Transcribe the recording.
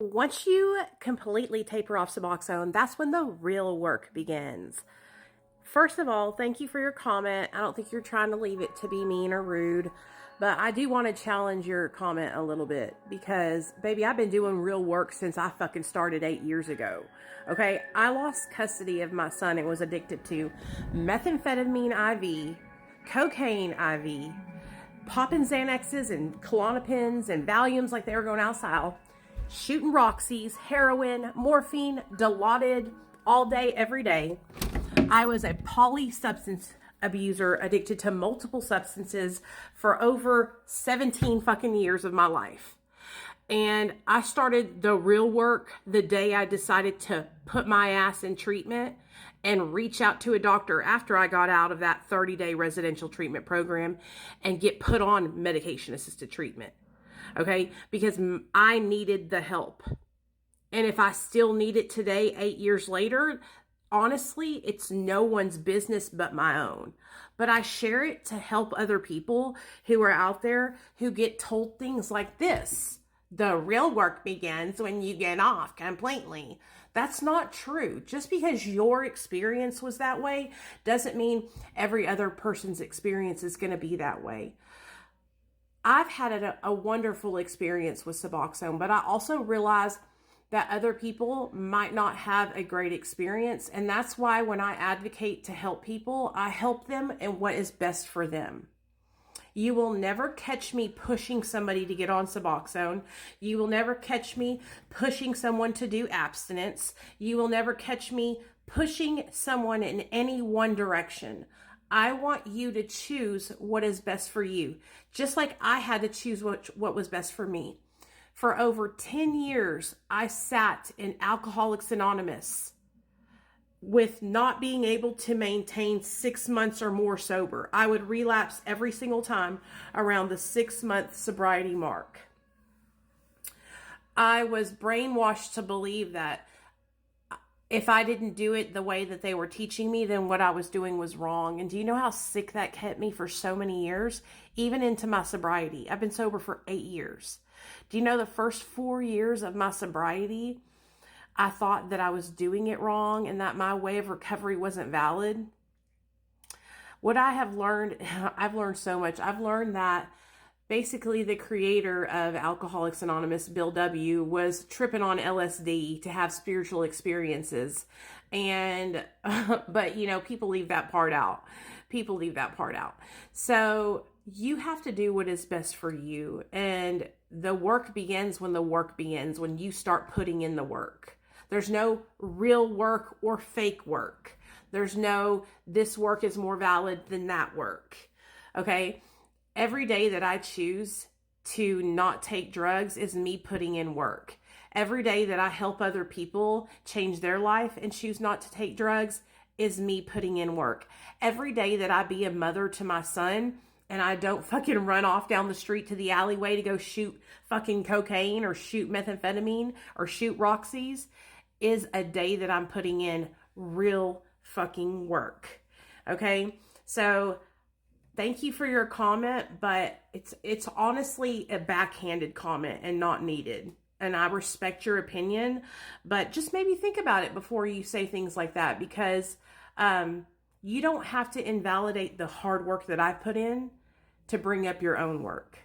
Once you completely taper off suboxone, that's when the real work begins. First of all, thank you for your comment. I don't think you're trying to leave it to be mean or rude, but I do want to challenge your comment a little bit because, baby, I've been doing real work since I fucking started 8 years ago. Okay, I lost custody of my son and was addicted to methamphetamine IV, cocaine IV, popping Xanaxes and Klonopins and Valiums like they were going out style, shooting Roxy's, heroin, morphine, Dilaudid, all day, every day. I was a polysubstance abuser addicted to multiple substances for over 17 fucking years of my life. And I started the real work the day I decided to put my ass in treatment and reach out to a doctor after I got out of that 30-day residential treatment program and get put on medication-assisted treatment. Okay? Because I needed the help. And if I still need it today, 8 years later, honestly, it's no one's business but my own. But I share it to help other people who are out there who get told things like this. The real work begins when you get off completely. That's not true. Just because your experience was that way doesn't mean every other person's experience is going to be that way. I've had a wonderful experience with Suboxone, but I also realize that other people might not have a great experience. And that's why when I advocate to help people, I help them in what is best for them. You will never catch me pushing somebody to get on Suboxone. You will never catch me pushing someone to do abstinence. You will never catch me pushing someone in any one direction. I want you to choose what is best for you, just like I had to choose what was best for me. For over 10 years, I sat in Alcoholics Anonymous with not being able to maintain 6 months or more sober. I would relapse every single time around the 6-month sobriety mark. I was brainwashed to believe that if I didn't do it the way that they were teaching me, then what I was doing was wrong. And do you know how sick that kept me for so many years? Even into my sobriety. I've been sober for 8 years. Do you know the first 4 years of my sobriety, I thought that I was doing it wrong and that my way of recovery wasn't valid? What I have learned, I've learned so much. I've learned that basically the creator of Alcoholics Anonymous, Bill W., was tripping on LSD to have spiritual experiences. And, but you know, people leave that part out. People leave that part out. So you have to do what is best for you. And the work begins when the work begins, when you start putting in the work. There's no real work or fake work. There's no, this work is more valid than that work. Okay? Every day that I choose to not take drugs is me putting in work. Every day that I help other people change their life and choose not to take drugs is me putting in work. Every day that I be a mother to my son and I don't fucking run off down the street to the alleyway to go shoot fucking cocaine or shoot methamphetamine or shoot Roxy's is a day that I'm putting in real fucking work. Okay? So thank you for your comment, but it's honestly a backhanded comment and not needed. And I respect your opinion, but just maybe think about it before you say things like that, because you don't have to invalidate the hard work that I put in to bring up your own work.